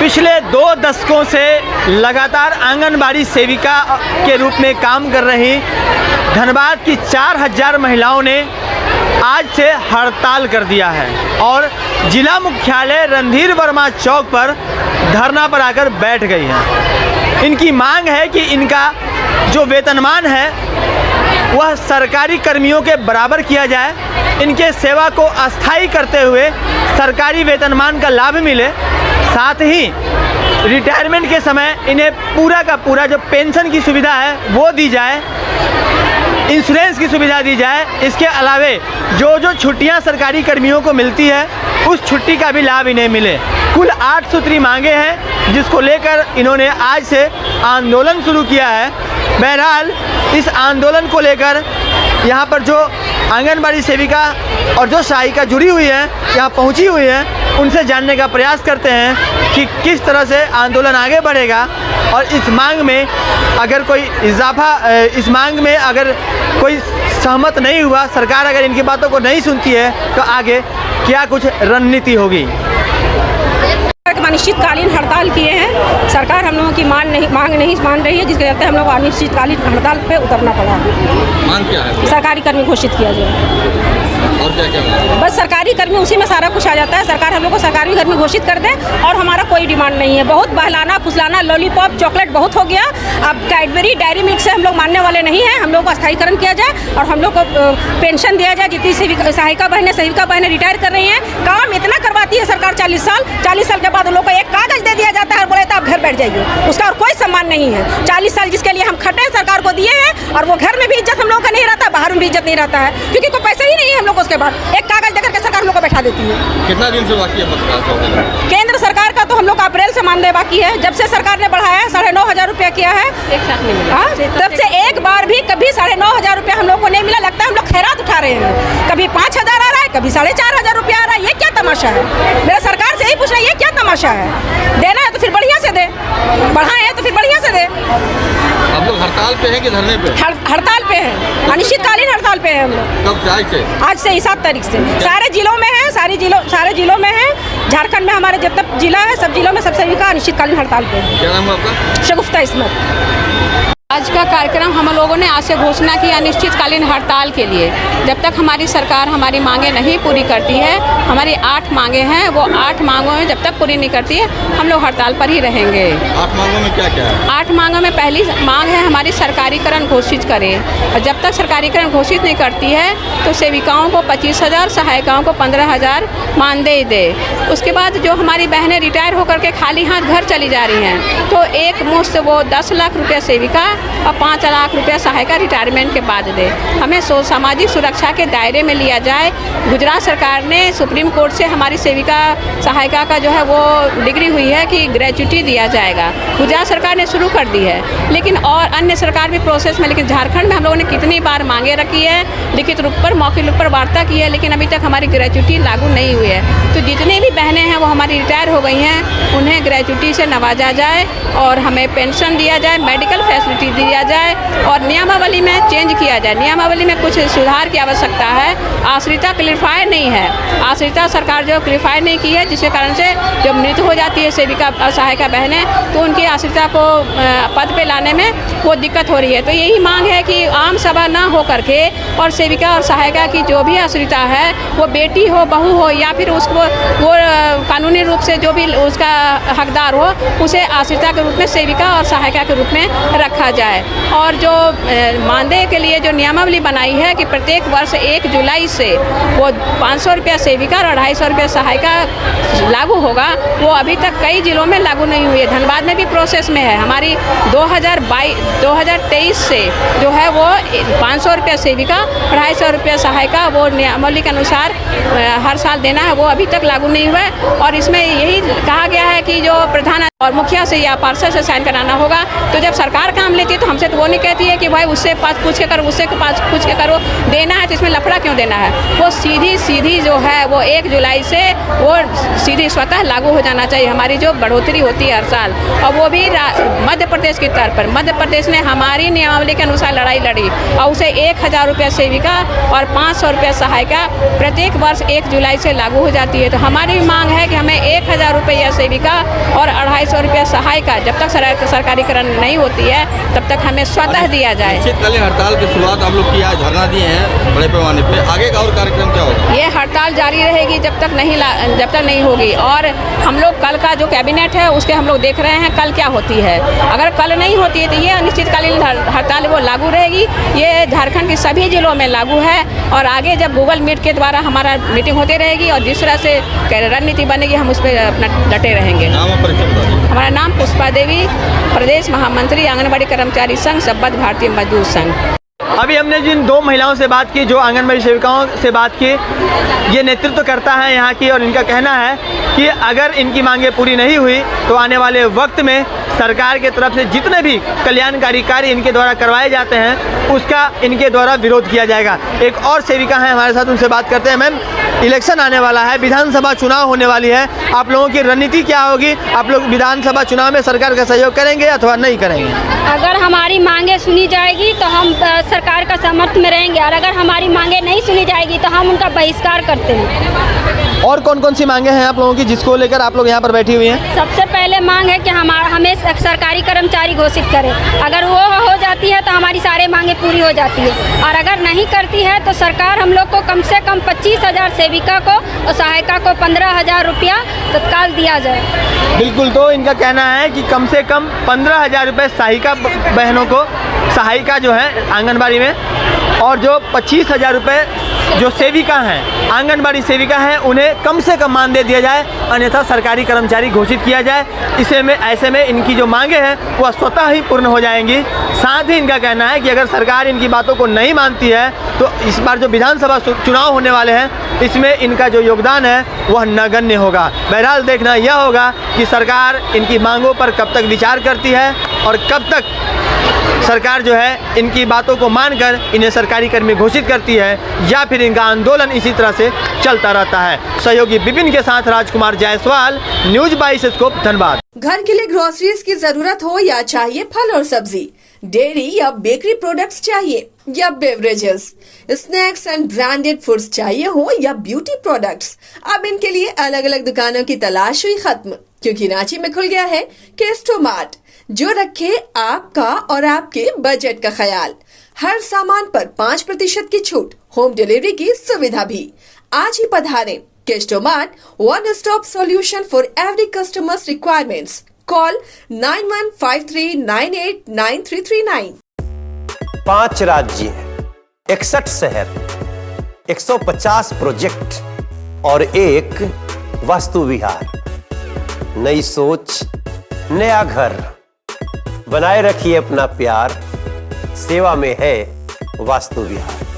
पिछले 2 दशकों से लगातार आंगनबाड़ी सेविका के रूप में काम कर रही धनबाद की 4000 महिलाओं ने आज से हड़ताल कर दिया है और जिला मुख्यालय रणधीर वर्मा चौक पर धरना पर आकर बैठ गई हैं। इनकी मांग है कि इनका जो वेतनमान है वह सरकारी कर्मियों के बराबर किया जाए, इनके सेवा को अस्थायी करते हुए सरकारी वेतनमान का लाभ मिले, साथ ही रिटायरमेंट के समय इन्हें पूरा का पूरा जो पेंशन की सुविधा है वो दी जाए, इंश्योरेंस की सुविधा दी जाए। इसके अलावे जो छुट्टियां सरकारी कर्मियों को मिलती है उस छुट्टी का भी लाभ इन्हें मिले। कुल 8 सूत्री मांगे हैं जिसको लेकर इन्होंने आज से आंदोलन शुरू किया है। बहरहाल इस आंदोलन को लेकर यहाँ पर जो आंगनबाड़ी सेविका और जो सहायिका जुड़ी हुई हैं, यहाँ पहुँची हुई हैं, उनसे जानने का प्रयास करते हैं कि किस तरह से आंदोलन आगे बढ़ेगा और इस मांग में अगर कोई इस मांग में अगर कोई सहमत नहीं हुआ, सरकार अगर इनकी बातों को नहीं सुनती है तो आगे क्या कुछ रणनीति होगी। अनिश्चितकालीन हड़ताल किए हैं। सरकार हम लोगों की मांग नहीं मान रही है, जिसके चलते हम लोग अनिश्चितकालीन हड़ताल पे उतरना पड़ा। मांग क्या है? सरकारी कर्मी घोषित किया जाए। और क्या बस सरकारी कर्मी, उसी में सारा कुछ आ जाता है। सरकार हम लोग को सरकारी कर्मी घोषित कर दे और हमारा कोई डिमांड नहीं है। बहुत बहलाना फुसलाना, लॉलीपॉप चॉकलेट बहुत हो गया। अब कैडबरी डेयरी मिल्क से हम लोग मानने वाले नहीं हैं। हम लोग को अस्थायीकरण किया जाए और हम लोग को पेंशन दिया जाए। जितनी सहायिका बहनें रिटायर कर रही हैं, काम इतना करवाती है सरकार 40 साल के बाद लोग को एक कागज दे दिया जाता है और बोले तो आप घर बैठ जाइए। उसका और कोई सम्मान नहीं है। 40 साल जिसके लिए हम खटे सरकार को दिए हैं और वो घर में भी इज्जत हम लोगों का नहीं रहता, बाहर में भी इज्जत नहीं रहता है, क्योंकि कोई पैसा ही नहीं है हम लोग। उसके बाद एक कागज देकर के सरकार हम लोग को बैठा देती है। कितना दिन से बाकी है? केंद्र सरकार का तो हम लोग का अप्रैल से मानदेय बाकी है। जब से सरकार ने बढ़ाया है 9,500 रुपया किया है, एक साथ नहीं मिला। तब से एक बार भी कभी 9,500 रुपया हम लोग को नहीं मिला। लगता है हम लोग खैरात उठा रहे हैं। कभी 5,000 आ रहा है, कभी 4,500 रुपया आ रहा है। ये क्या तमाशा है? मेरा सरकार से यही पूछना है, ये क्या तमाशा है? देना है तो फिर बढ़िया से दे, बढ़ाए है तो फिर बढ़िया से दे। हम लोग हड़ताल पे हैं कि धरने पे? हड़ताल पे हैं, अनिश्चितकालीन हड़ताल पे हैं हम लोग। कब से? आज से 7 तारीख से। सारे जिलों में है, सारे जिलों में है। झारखंड में हमारे जितना जिला है सब जिलों में सब सेविका अनिश्चितकालीन हड़ताल पे है। क्या नाम है आपका? शगुफ्ता इस्मत। आज का कार्यक्रम हम लोगों ने आज से घोषणा की अनिश्चितकालीन हड़ताल के लिए। जब तक हमारी सरकार हमारी मांगें नहीं पूरी करती है, हमारी 8 मांगें हैं, वो 8 मांगों में जब तक पूरी नहीं करती है हम लोग हड़ताल पर ही रहेंगे। 8 मांगों में क्या क्या है? 8 मांगों में पहली मांग है हमारी सरकारीकरण घोषित करे, और जब तक सरकारीकरण घोषित नहीं करती है तो सेविकाओं को 25,000, सहायिकाओं को 15,000 मानदेय दे। उसके बाद जो हमारी बहनें रिटायर होकर के खाली हाथ घर चली जा रही हैं तो एक मुश्त वो 10 लाख रुपये सेविका और 5 लाख रुपया सहायिका रिटायरमेंट के बाद दे। हमें सामाजिक सुरक्षा के दायरे में लिया जाए। गुजरात सरकार ने सुप्रीम कोर्ट से हमारी सेविका सहायिका का जो है वो डिग्री हुई है कि ग्रेच्युटी दिया जाएगा। गुजरात सरकार ने शुरू कर दी है, लेकिन और अन्य सरकार भी प्रोसेस में। लेकिन झारखंड में हम लोगों ने कितनी बार मांगे रखी है, लिखित रूप पर मौखिक रूप पर वार्ता की है, लेकिन अभी तक हमारी ग्रेच्युटी लागू नहीं हुई है। तो जितनी भी बहनें हैं वो हमारी रिटायर हो गई हैं, उन्हें ग्रेच्युटी से नवाजा जाए और हमें पेंशन दिया जाए, मेडिकल फैसिलिटी दिया जाए और नियमावली में चेंज किया जाए। नियमावली में कुछ सुधार की आवश्यकता है। आश्रिता क्लियरफाई नहीं है, आश्रिता सरकार जो क्लियरफाई नहीं की है, जिसके कारण से जब मृत्यु हो जाती है सेविका और सहायिका बहनें तो उनकी आश्रिता को पद पे लाने में वो दिक्कत हो रही है। तो यही मांग है कि आम सभा ना हो करके और सेविका और सहायिका की जो भी आश्रिता है, वो बेटी हो, बहू हो या फिर उसको वो कानूनी रूप से जो भी उसका हकदार हो, उसे आश्रिता के रूप में सेविका और सहायिका के रूप में रखा जाए। और जो मानदेय के लिए जो नियमावली बनाई है कि प्रत्येक वर्ष 1 जुलाई से वो 500 रुपया सेविका और 250 रुपया सहायिका लागू होगा, वो अभी तक कई जिलों में लागू नहीं हुई है। धनबाद में भी प्रोसेस में है। हमारी 2023 से जो है वो 500 रुपया सेविका, 250 रुपया सहायिका वो नियमावली के अनुसार हर साल देना है, वो अभी तक लागू नहीं हुआ है। और इसमें यही कहा गया है कि जो प्रधान और मुखिया से या पार्षद से साइन कराना होगा। तो जब सरकार काम लेती है तो हमसे तो वो नहीं कहती है कि भाई उससे पास पूछ के करो, उससे पास पूछ के करो। देना है तो इसमें लफड़ा क्यों देना है? वो सीधी जो है वो 1 जुलाई से वो सीधी स्वतः लागू हो जाना चाहिए। हमारी जो बढ़ोतरी होती है हर साल, और वो भी मध्य प्रदेश की तर्ज पर। मध्य प्रदेश ने हमारी नियमावली के अनुसार लड़ाई लड़ी और उसे 1,000 रुपया सेविका और 500 रुपया सहायिका प्रत्येक वर्ष 1 जुलाई से लागू हो जाती है। तो हमारी भी मांग है कि हमें 1,000 रुपया सेविका और 250 रुपया सहायिका जब तक सरकारीकरण नहीं होती है तब तक हमें स्वतः दिया जाए। अनिश्चितकालीन हड़ताल की शुरुआत आप लोग किया है, धरना दिए हैं बड़े पैमाने पे, आगे का और कार्यक्रम क्या होगा? ये हड़ताल जारी रहेगी जब तक नहीं होगी। और हम लोग कल का जो कैबिनेट है उसके हम लोग देख रहे हैं कल क्या होती है। अगर कल नहीं होती है तो ये अनिश्चितकालीन हड़ताल वो लागू रहेगी। ये झारखंड के सभी जिलों में लागू है और आगे जब गूगल मीट के द्वारा हमारा मीटिंग होती रहेगी और जिस तरह से रणनीति बनेगी हम उस पर अपना डटे रहेंगे। नाम और परिचय बता दीजिए। हमारा नाम पुष्पा देवी, प्रदेश महामंत्री आंगनबाड़ी कर्मचारी संघ संबद्ध भारतीय मजदूर संघ। अभी हमने जिन दो महिलाओं से बात की जो आंगनबाड़ी सेविकाओं से बात की, ये नेतृत्व करता है यहाँ की और इनका कहना है कि अगर इनकी मांगें पूरी नहीं हुई तो आने वाले वक्त में सरकार के तरफ से जितने भी कल्याणकारी कार्य इनके द्वारा करवाए जाते हैं उसका इनके द्वारा विरोध किया जाएगा। एक और सेविका हैं हमारे साथ, उनसे बात करते हैं। मैम, इलेक्शन आने वाला है, विधानसभा चुनाव होने वाली है, आप लोगों की रणनीति क्या होगी? आप लोग विधानसभा चुनाव में सरकार का सहयोग करेंगे अथवा नहीं करेंगे? अगर हमारी मांगें सुनी जाएगी तो हम सरकार का समर्थन में रहेंगे और अगर हमारी मांगें नहीं सुनी जाएगी तो हम उनका बहिष्कार करते हैं। और कौन कौन सी मांगे हैं आप लोगों की जिसको लेकर आप लोग यहाँ पर बैठी हुई हैं? सबसे पहले मांग है कि हमें सरकारी कर्मचारी घोषित करें। अगर वो हो जाती है तो हमारी सारी मांगें पूरी हो जाती है और अगर नहीं करती है तो सरकार हम लोग को कम से कम 25,000 सेविका को और सहायिका को 15,000 रुपया तत्काल दिया जाए। बिल्कुल, तो इनका कहना है कि कम से कम 15,000 रुपये सहायिका बहनों को, सहायिका जो है आंगनबाड़ी में, और जो 25,000 रुपये जो सेविका हैं, आंगनबाड़ी सेविका हैं, उन्हें कम से कम मानदेय दिया जाए, अन्यथा सरकारी कर्मचारी घोषित किया जाए। ऐसे में इनकी जो मांगे हैं वह स्वतः ही पूर्ण हो जाएंगी। साथ ही इनका कहना है कि अगर सरकार इनकी बातों को नहीं मानती है तो इस बार जो विधानसभा चुनाव होने वाले हैं इसमें इनका जो योगदान है वह नगण्य होगा। बहरहाल देखना यह होगा कि सरकार इनकी मांगों पर कब तक विचार करती है और कब तक सरकार जो है इनकी बातों को मानकर इन्हें सरकारी कर्मी घोषित करती है, या फिर इनका आंदोलन इसी तरह से चलता रहता है। सहयोगी विपिन के साथ राजकुमार जायसवाल, न्यूज़ 22 स्कोप, धनबाद। घर के लिए ग्रोसरीज की जरूरत हो या चाहिए फल और सब्जी, डेयरी या बेकरी प्रोडक्ट्स चाहिए या beverages, snacks and branded foods चाहिए हो या ब्यूटी प्रोडक्ट्स, अब इनके लिए अलग अलग दुकानों की तलाश हुई खत्म, क्योंकि रांची में खुल गया है केस्टो मार्ट, जो रखे आपका और आपके बजट का ख्याल। हर सामान पर 5% की छूट, होम डिलीवरी की सुविधा भी। आज ही पधारें Kesto mart, one stop solution for every customers requirements. Call 9153989339। 5 राज्य, 61 शहर, 150 प्रोजेक्ट और एक वास्तु विहार। नई सोच, नया घर, बनाए रखिए अपना प्यार, सेवा में है वास्तु विहार।